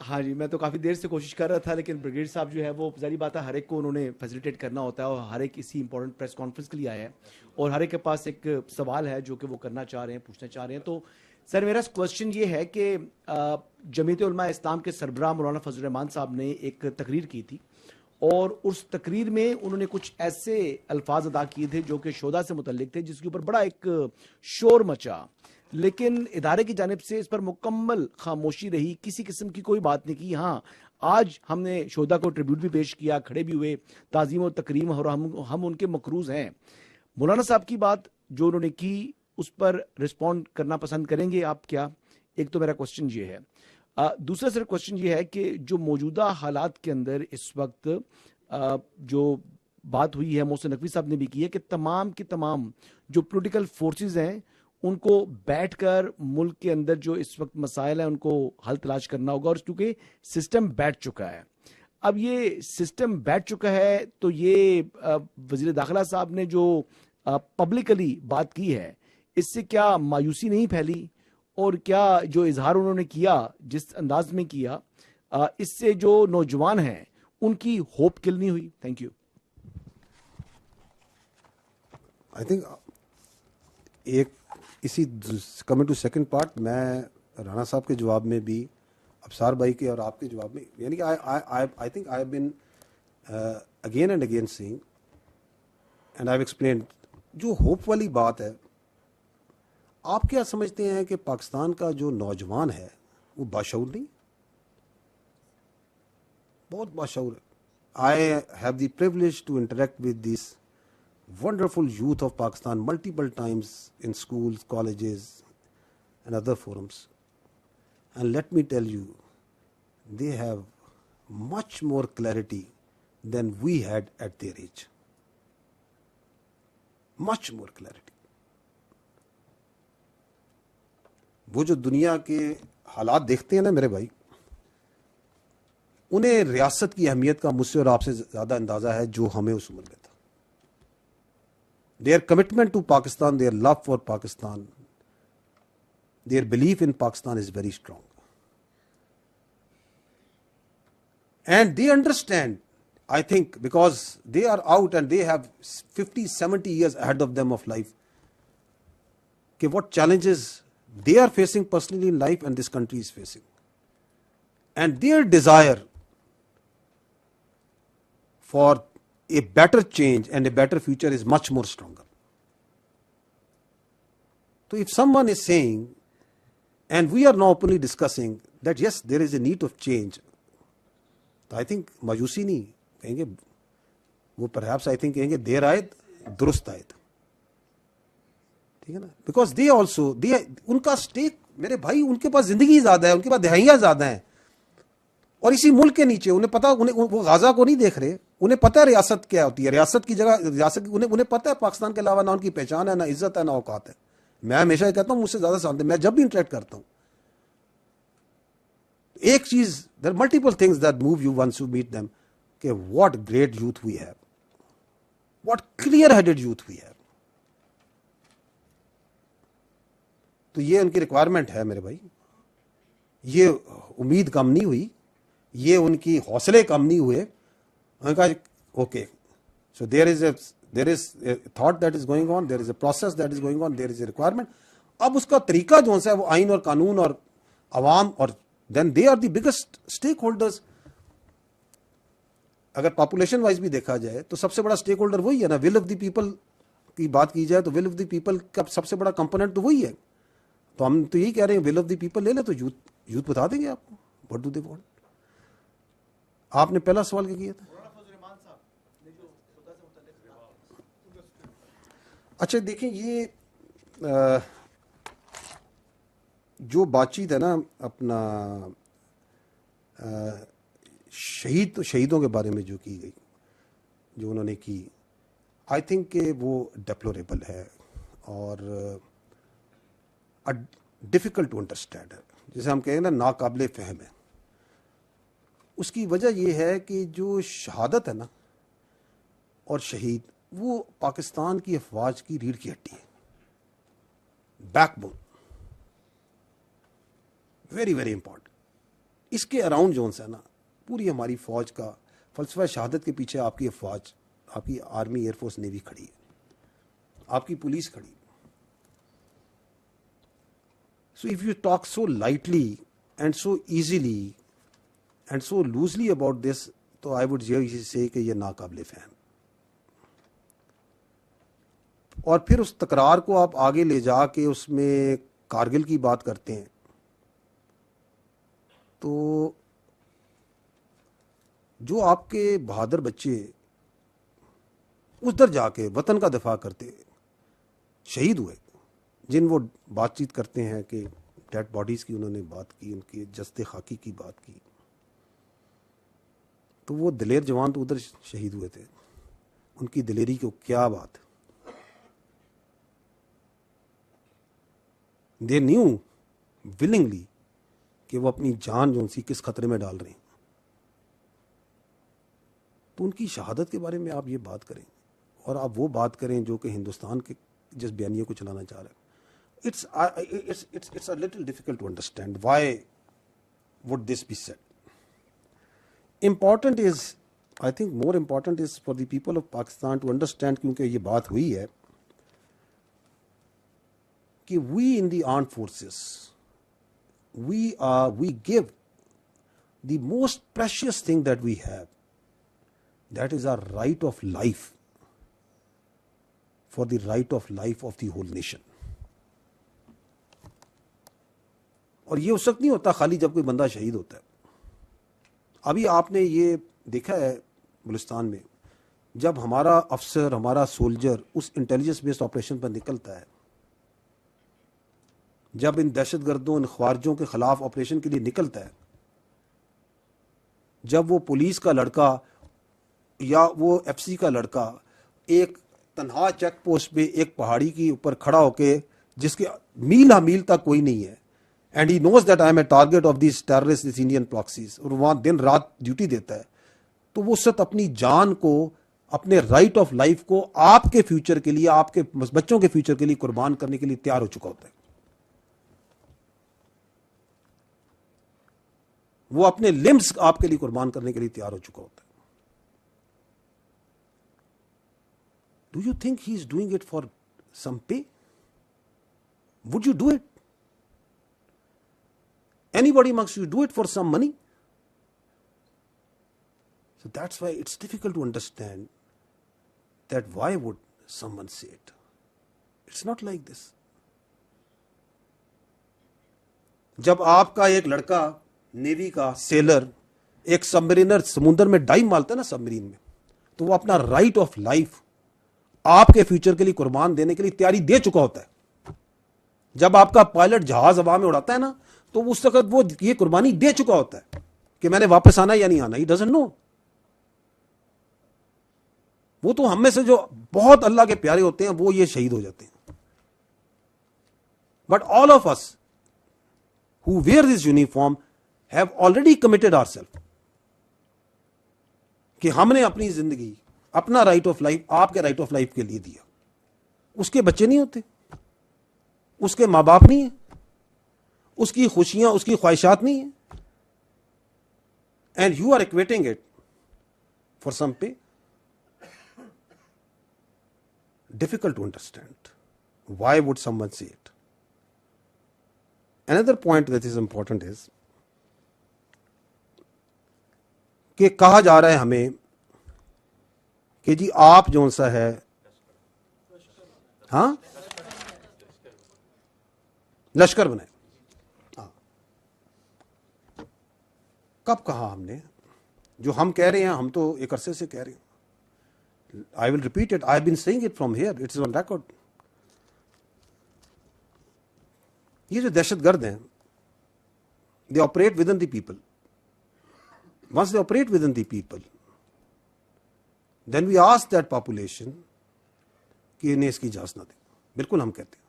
ہاں جی، میں تو کافی دیر سے کوشش کر رہا تھا، لیکن بریگیڈ صاحب جو ہے وہ ظاہری بات ہے ہر ایک کو انہوں نے فیسیلیٹیٹ کرنا ہوتا ہے، اور ہر ایک اسی امپورٹنٹ پریس کانفرنس کے لیے آیا ہے، اور ہر ایک کے پاس ایک سوال ہے جو کہ وہ کرنا چاہ رہے ہیں، پوچھنا چاہ رہے ہیں. تو سر میرا کوشچن یہ ہے کہ جمعیت علماء اسلام کے سربراہ مولانا فضل الرحمان صاحب نے ایک تقریر کی تھی، اور اس تقریر میں انہوں نے کچھ ایسے الفاظ ادا کیے تھے جو کہ شہداء سے متعلق تھے، جس کے اوپر بڑا ایک شور مچا، لیکن ادارے کی جانب سے اس پر مکمل خاموشی رہی، کسی قسم کی کوئی بات نہیں کی. ہاں، آج ہم نے شہداء کو ٹریبیوٹ بھی پیش کیا، کھڑے بھی ہوئے، تعظیم و تکریم، اور ہم ان کے مقروض ہیں. مولانا صاحب کی بات جو انہوں نے کی اس پر رسپونڈ کرنا پسند کریں گے آپ کیا؟ ایک تو میرا کوشچن یہ ہے. دوسرا سر کوشچن یہ ہے کہ جو موجودہ حالات کے اندر اس وقت جو بات ہوئی ہے، محسن نقوی صاحب نے بھی کی ہے کہ تمام کی تمام جو پولیٹیکل فورسز ہیں ان کو بیٹھ کر ملک کے اندر جو اس وقت مسائل ہیں ان کو حل تلاش کرنا ہوگا، اور کیونکہ سسٹم بیٹھ چکا ہے. اب یہ سسٹم بیٹھ چکا ہے تو یہ وزیر داخلہ صاحب نے جو پبلکلی بات کی ہے، اس سے کیا مایوسی نہیں پھیلی؟ اور کیا جو اظہار انہوں نے کیا جس انداز میں کیا، اس سے جو نوجوان ہیں ان کی ہوپ کل نہیں ہوئی؟ Thank you. آئی تھنک ایک اسی کمنگ ٹو سیکنڈ پارٹ، میں رانا صاحب کے جواب میں بھی، ابصار بھائی کے اور آپ کے جواب میں، یعنی کہ I think I have been again and again seeing and I have explained جو ہوپ والی بات ہے. آپ کیا سمجھتے ہیں کہ پاکستان کا جو نوجوان ہے وہ باشعور نہیں؟ بہت باشعور ہے. I have the privilege to interact with this wonderful youth of Pakistan multiple times in schools, colleges and other forums, and let me tell you, they have much more clarity than we had at their age. Much more clarity. وہ جو دنیا کے حالات دیکھتے ہیں نا میرے بھائی، انہیں ریاست کی اہمیت کا مجھ سے اور آپ سے زیادہ اندازہ ہے جو ہمیں اس عمر میں تھا. Their commitment to Pakistan, their love for Pakistan, their belief in Pakistan is very strong. And they understand, I think, because they are out and they have 50, 70 years ahead of them of life, what challenges they are facing personally in life and this country is facing. And their desire for a better change and a better future is much more stronger. So if someone is saying, and we are now openly discussing that yes, there is a need of change, تو I think مایوسی نہیں کہیں گے وہ، perhaps I think کہیں گے دیر آئے درست آئے، ٹھیک ہے نا. بیکاز دے آلسو ان کا اسٹیک، میرے بھائی ان کے پاس زندگی زیادہ ہے، ان کے پاس دہائیاں زیادہ ہیں، اور اسی ملک کے نیچے انہیں پتا، وہ غازہ کو نہیں دیکھ رہے، انہیں پتہ ہے ریاست کیا ہوتی ہے، ریاست کی جگہ ریاست، انہیں پتہ ہے پاکستان کے علاوہ نہ ان کی پہچان ہے، نہ عزت ہے، نہ اوقات ہے. میں ہمیشہ یہ کہتا ہوں، مجھ سے زیادہ سانتے میں جب بھی انٹریکٹ کرتا ہوں، ایک چیز، there multiple things that move you once you meet them, کہ what great youth we have, what clear headed youth we have. تو یہ ان کی ریکوائرمنٹ ہے میرے بھائی. یہ امید کم نہیں ہوئی، یہ ان کی حوصلے کم نہیں ہوئے. انہوں نے کہا okay, so there is a thought that is going on, there is a process that is going on, there is a requirement. اب اس کا طریقہ جو ہے وہ آئین اور قانون اور عوام، اور then they are the biggest stakeholders. اگر پاپولیشن وائز بھی دیکھا جائے تو سب سے بڑا اسٹیک ہولڈر وہی ہے نا. ول آف دی پیپل کی بات کی جائے تو ول آف دی پیپل کا سب سے بڑا کمپوننٹ تو وہی ہے. تو ہم تو یہی کہہ رہے ہیں ول آف دی پیپل لے لیں تو یوتھ بتا دیں گے آپ کو واٹ ڈو دے وانٹ. آپ نے پہلا سوال کیا کیا تھا؟ اچھا دیکھیں، یہ جو بات چیت ہے نا اپنا شہیدوں کے بارے میں جو کی گئی، جو انہوں نے کی، آئی تھنک کہ وہ ڈیپلوریبل ہے اور ڈیفیکلٹ ٹو انڈرسٹینڈ ہے، جسے ہم کہیں نا ناقابل فہم ہے. اس کی وجہ یہ ہے کہ جو شہادت ہے نا اور شہید، وہ پاکستان کی افواج کی ریڑھ کی ہڈی ہے، backbone, very very important. اس کے اراؤنڈ جو ہے نا پوری ہماری فوج کا فلسفہ شہادت کے پیچھے آپ کی فوج, آپ کی آرمی, ایئر فورس, نیوی کھڑی ہے, آپ کی پولیس کھڑی ہے. So if you talk so lightly and so easily and so loosely about this, تو I would say کہ یہ ناقابل فہم. اور پھر اس تکرار کو آپ آگے لے جا کے اس میں کارگل کی بات کرتے ہیں, تو جو آپ کے بہادر بچے ادھر جا کے وطن کا دفاع کرتے شہید ہوئے, جن وہ بات چیت کرتے ہیں کہ ڈیڈ باڈیز کی انہوں نے بات کی, ان کی جسد خاکی کی بات کی, تو وہ دلیر جوان تو ادھر شہید ہوئے تھے, ان کی دلیری کو کیا بات. دے نیو ولنگلی کہ وہ اپنی جان جو سی کس خطرے میں ڈال رہے ہیں, تو ان کی شہادت کے بارے میں آپ یہ بات کریں اور آپ وہ بات کریں جو کہ ہندوستان کے جس بیانیے کو چلانا چاہ رہے ہیں. It's a little difficult to understand why would this be said. Important is, I think more important is for the people of Pakistan to understand, کیونکہ یہ بات ہوئی ہے کہ we in the armed forces, we give the most precious thing that we have, that is our right of life, for the right of life of the whole nation. اور یہ اس وقت نہیں ہوتا خالی جب کوئی بندہ شہید ہوتا ہے. ابھی آپ نے یہ دیکھا ہے بلوچستان میں, جب ہمارا افسر, ہمارا سولجر اس انٹیلیجنس بیسڈ آپریشن پر نکلتا ہے, جب ان دہشت گردوں, ان خوارجوں کے خلاف آپریشن کے لیے نکلتا ہے, جب وہ پولیس کا لڑکا یا وہ ایف سی کا لڑکا ایک تنہا چیک پوسٹ پہ ایک پہاڑی کے اوپر کھڑا ہو کے, جس کے میل میل تک کوئی نہیں ہے, and he knows that I am a target of these terrorist, these Indian proxies, اور وہاں دن رات ڈیوٹی دیتا ہے, تو وہ سب اپنی جان کو, اپنے رائٹ آف لائف کو آپ کے فیوچر کے لیے, آپ کے بچوں کے فیوچر کے لیے قربان کرنے کے لیے تیار ہو چکا ہوتا ہے. وہ اپنے لمبس آپ کے لیے قربان کرنے کے لیے تیار ہو چکا ہوتا ہے. Do you think he is doing it for some pay? Would you do it? Anybody amongst you do it for some money? So that's why it's difficult to understand that why would someone say it. It's not like this. جب آپ کا ایک لڑکا navy کا seller ایک سبمرینر سمندر میں dive مارتا ہے نا سبمرین میں, تو وہ اپنا رائٹ آف لائف آپ کے فیوچر کے لیے قربان دینے کے لیے تیاری دے چکا ہوتا ہے. جب آپ کا پائلٹ جہاز ہوا میں اڑاتا ہے نا, تو اس وقت وہ یہ قربانی دے چکا ہوتا ہے کہ میں نے واپس آنا یا نہیں آنا. He doesn't know. وہ تو ہم میں سے جو بہت اللہ کے پیارے ہوتے ہیں وہ یہ شہید ہو جاتے ہیں. But all of us who wear this uniform have already committed ourselves کہ ہم نے اپنی زندگی, اپنا رائٹ آف لائف آپ کے رائٹ آف لائف کے لیے دیا. اس کے بچے نہیں ہوتے, اس کے ماں باپ نہیں ہیں, اس کی خوشیاں, اس کی خواہشات نہیں ہیں, and you are equating it for some pay. Difficult to understand. Why would someone say it? Another point that is important is کہ کہا جا رہا ہے ہمیں کہ جی آپ جو سا ہے, ہاں لشکر بنائے. کب کہا ہم نے؟ جو ہم کہہ رہے ہیں, ہم تو ایک عرصے سے کہہ رہے ہیں. I will repeat it. I have been saying it from here. It is on record. یہ جو دہشت گرد ہیں, they operate within the people. Once they operate within the people, then we ask that population کہ انہیں اس کی اجازت نہ دیں. بالکل ہم کہتے ہیں,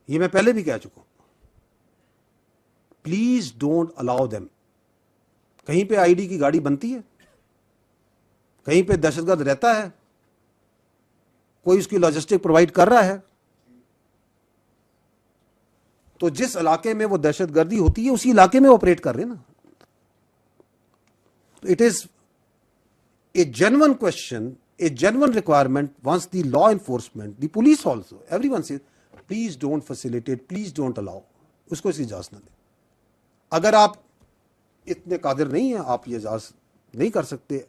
یہ میں پہلے بھی کہہ چکا ہوں, پلیز ڈونٹ الاؤ دیم. کہیں پہ آئی ڈی کی گاڑی بنتی ہے, کہیں پہ دہشت گرد رہتا ہے, کوئی اس کی لاجسٹک پرووائڈ کر رہا ہے, تو جس علاقے میں وہ دہشت گردی ہوتی ہے اسی علاقے میں آپریٹ کر رہے ہیں نا. It is a genuine question, a genuine requirement once the law enforcement, the police also, everyone سے please don't facilitate, please don't allow, اس کو اس کی اجازت نہ دیں. اگر آپ اتنے قادر نہیں ہیں, آپ یہ اجازت نہیں کر سکتے,